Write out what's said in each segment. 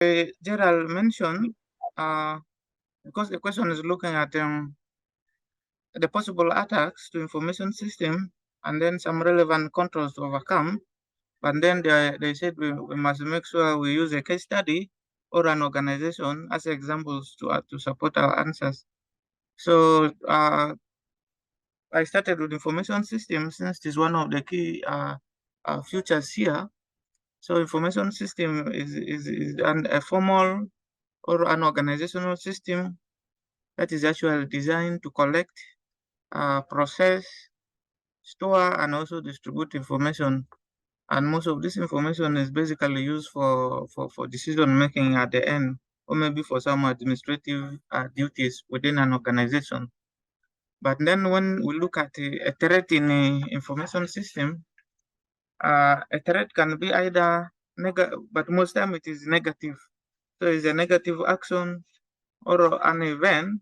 Gerald mentioned, because the question is looking at the possible attacks to information system and then some relevant controls to overcome. But then they said we must make sure we use a case study or an organization as examples to support our answers. So I started with information systems since it is one of the key futures here. So information system is a formal or an organizational system that is actually designed to collect, process, store, and also distribute information. And most of this information is basically used for decision making at the end, or maybe for some administrative duties within an organization. But then when we look at a threat in the information system, a threat can be either negative, but most time it is negative. So it's a negative action or an event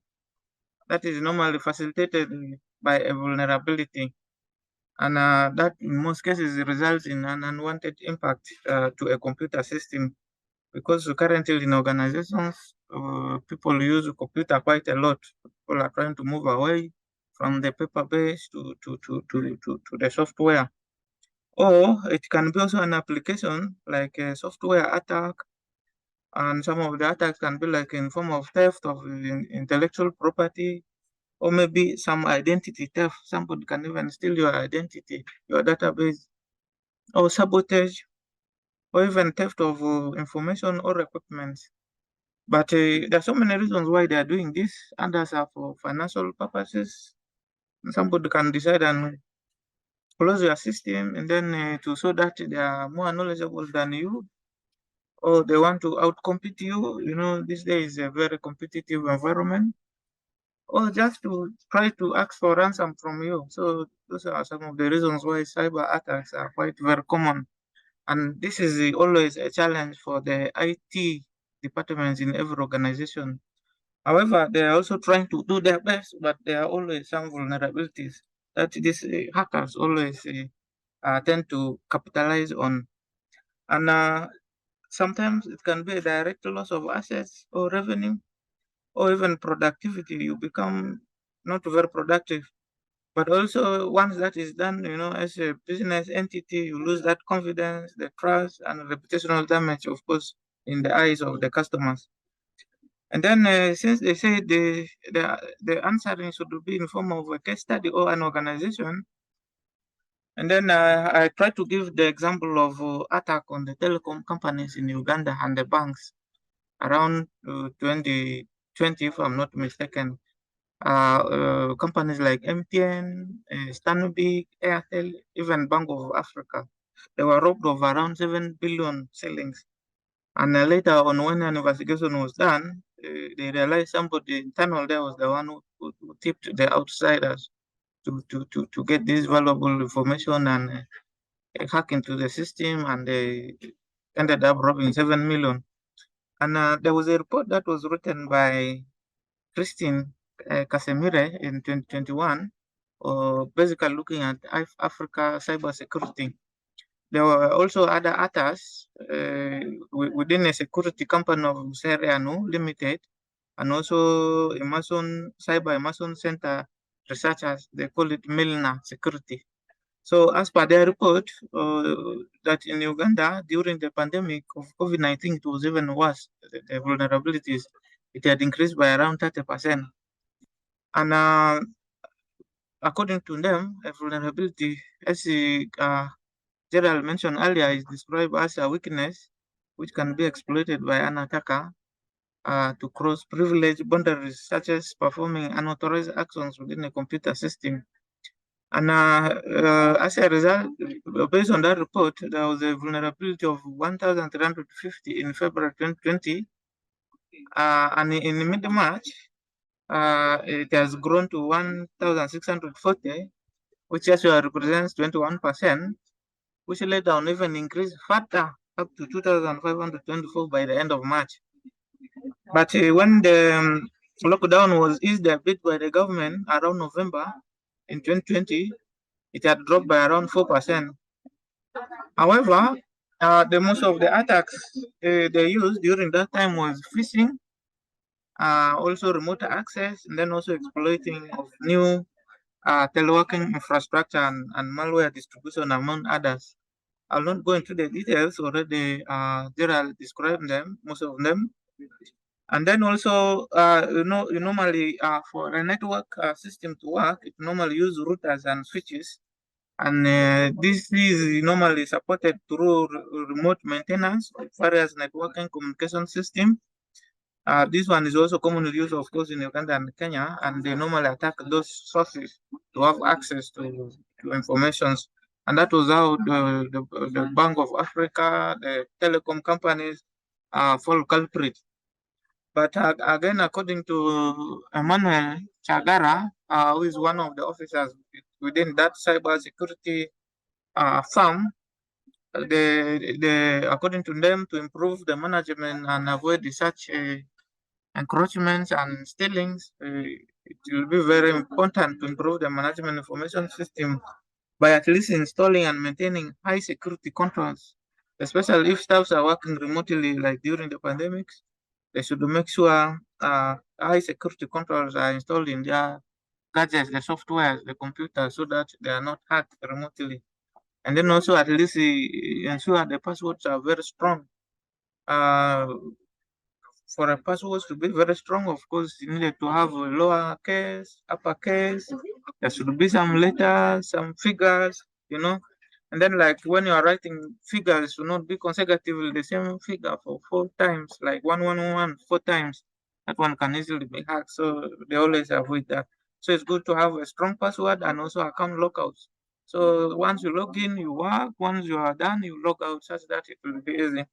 that is normally facilitated by a vulnerability. And that in most cases results in an unwanted impact to a computer system, because currently in organizations, people use computer quite a lot. People are trying to move away from the paper base to the software. Or it can be also an application like a software attack, and some of the attacks can be like in form of theft of intellectual property, or maybe some identity theft. Somebody can even steal your identity, your database, or sabotage, or even theft of information or equipment. But there are so many reasons why they are doing this. Others are for financial purposes. Somebody can decide and close your system, and then to so that they are more knowledgeable than you, or they want to outcompete you. You know, this day is a very competitive environment, or just to try to ask for ransom from you. So those are some of the reasons why cyber attacks are quite very common. And this is always a challenge for the IT departments in every organization. However, they are also trying to do their best, but there are always some vulnerabilities that these hackers always tend to capitalize on. And sometimes it can be a direct loss of assets or revenue or even productivity. You become not very productive. But also, once that is done, you know, as a business entity, you lose that confidence, the trust, and reputational damage, of course, in the eyes of the customers. And then, since they say the answering should be in form of a case study or an organization, and then I try to give the example of attack on the telecom companies in Uganda and the banks around 2020, if I'm not mistaken. Companies like MTN, Stanbic, Airtel, even Bank of Africa, they were robbed of around 7 billion shillings. And later on, when an investigation was done, they realized somebody internal there was the one who tipped the outsiders to get this valuable information and hack into the system, and they ended up robbing 7 million. And there was a report that was written by Christine Casemire in 2021, basically looking at Africa cybersecurity. There were also other attacks within a security company of Seriano Limited, and also Cyber Emerson Center researchers. They call it Milna Security. So, as per their report, that in Uganda during the pandemic of COVID-19, it was even worse. The vulnerabilities, it had increased by around 30%. And according to them, a vulnerability, as Gerald mentioned earlier, is described as a weakness which can be exploited by an attacker to cross privilege boundaries, such as performing unauthorized actions within a computer system. And as a result, based on that report, there was a vulnerability of 1,350 in February 2020. And in mid-March, it has grown to 1,640, which actually represents 21%, which later on even increased further up to 2,524 by the end of March. But when the lockdown was eased a bit by the government around November in 2020, it had dropped by around 4%. However, The most of the attacks they used during that time was phishing, also remote access, and then also exploiting of new teleworking infrastructure and malware distribution, among others. I'll not go into the details already. Gerald described them, most of them. And then also, you normally for a network system to work, it normally use routers and switches, and this is normally supported through remote maintenance of various networking communication system. This one is also commonly used, of course, in Uganda and Kenya, and they normally attack those sources to have access to informations. And that was how the Bank of Africa, the telecom companies, fall culprit. But again, according to Emmanuel Chagara, who is one of the officers within that cyber security firm, according to them, to improve the management and avoid such encroachments and stealings, it will be very important to improve the management information system by at least installing and maintaining high security controls, especially if staffs are working remotely, like during the pandemics. They should make sure high security controls are installed in their gadgets, the software, the computers, so that they are not hacked remotely. And then also at least ensure the passwords are very strong. Uh, for a password to be very strong, of course, you needed to have a lower case, upper case. There should be some letters, some figures, you know. And then, like when you are writing figures, should not be consecutively the same figure for 4 times, like 111 4 times. That one can easily be hacked. So they always avoid that. So it's good to have a strong password and also account lockouts. So once you log in, you work. Once you are done, you log out such that it will be easy.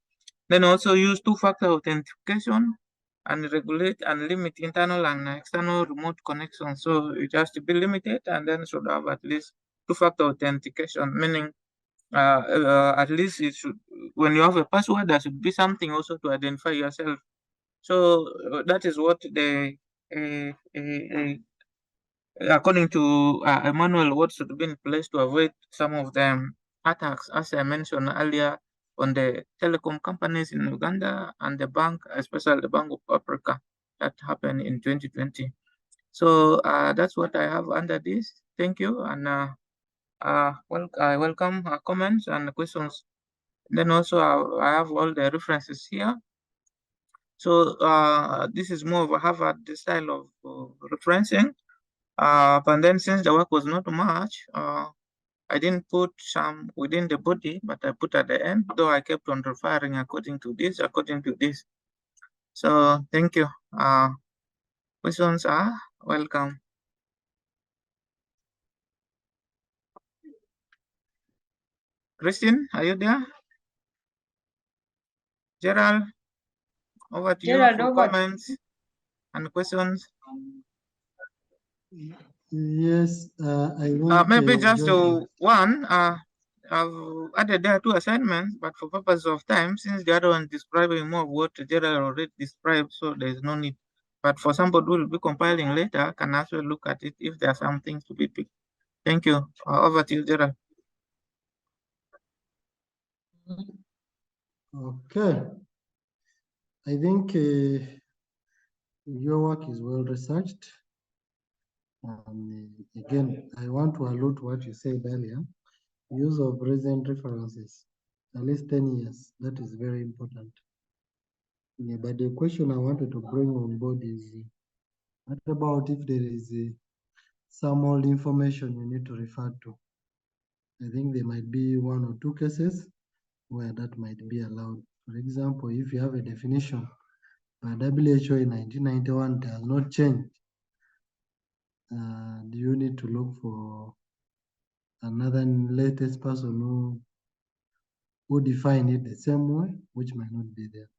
Then also use two-factor authentication and regulate and limit internal and external remote connections. So it has to be limited and then should have at least two-factor authentication, meaning at least it should, when you have a password, there should be something also to identify yourself. So that is what uh, uh, according to Emmanuel, what should be in place to avoid some of them attacks, as I mentioned earlier, on the telecom companies in Uganda and the bank, especially the Bank of Africa, that happened in 2020. So that's what I have under this. Thank you, and I welcome comments and questions. Then also I have all the references here. So this is more of a Harvard style of referencing. But then since the work was not much, I didn't put some within the body, but I put at the end, though I kept on referring according to this, according to this. So thank you. Questions are welcome. Christine, are you there? Gerald, over to you for comments and questions. Yes, I want maybe just one. I've added there 2 assignments, but for purpose of time, since the other one is describing more of what Gerald already described, so there's no need. But for somebody who will be compiling later, can also look at it if there are some things to be picked. Thank you. Over to you, Gerald. Okay. I think your work is well researched. And again, I want to allude to what you said earlier. Use of recent references, at least 10 years. That is very important. Yeah, but the question I wanted to bring on board is, what about if there is some old information you need to refer to? I think there might be 1 or 2 cases where that might be allowed. For example, if you have a definition by WHO in 1991 does not change, do you need to look for another latest person who define it the same way, which might not be there?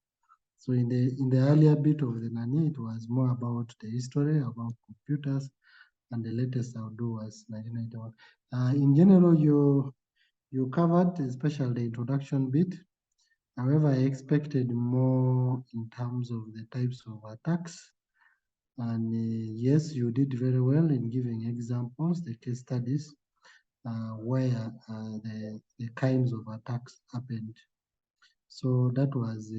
So in the earlier bit of the NANI, it was more about the history, about computers, and the latest I'll do was 1991. In general, you covered, especially the introduction bit. However, I expected more in terms of the types of attacks. And yes, you did very well in giving examples, the case studies, where the kinds of attacks happened. So that was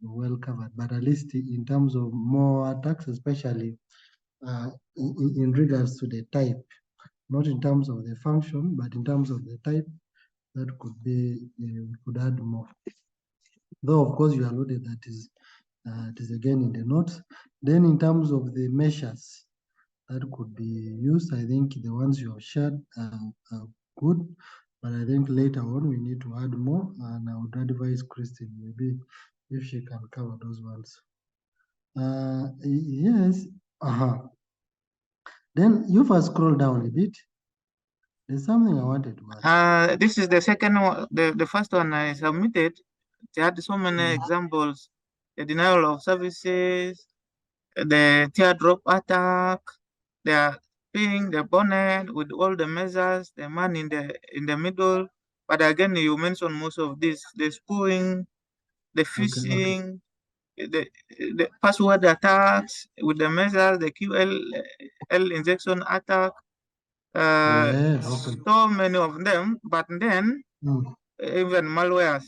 well covered. But at least in terms of more attacks, especially in regards to the type, not in terms of the function, but in terms of the type, that could be, we could add more. Though, of course, you alluded that it is again in the notes. Then in terms of the measures that could be used, I think the ones you have shared are good, but I think later on we need to add more, and I would advise Christine maybe if she can cover those ones. Yes, Then you first scroll down a bit. There's something I wanted to ask. This is the second one. The first one I submitted. They had so many examples: the denial of services, the teardrop attack, the ping the bonnet with all the measures, the man in the middle. But again, you mentioned most of this: the spooing, the phishing, the password attacks with the measures, the QL injection attack. So many of them. But then even malwares.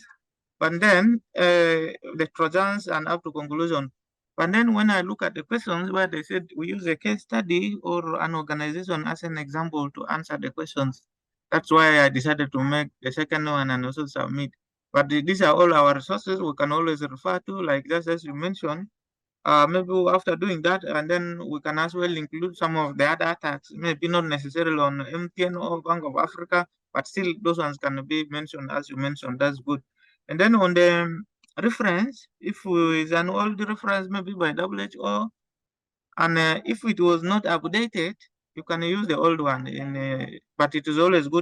But then the Trojans and up to conclusion. But then when I look at the questions where they said we use a case study or an organization as an example to answer the questions, that's why I decided to make the second one and also submit. But these are all our resources we can always refer to, like just as you mentioned. Maybe after doing that, and then we can as well include some of the other attacks, maybe not necessarily on MTN or Bank of Africa, but still those ones can be mentioned as you mentioned. That's good. And then on the reference, if it's an old reference, maybe by WHO, and if it was not updated, you can use the old one. But it is always good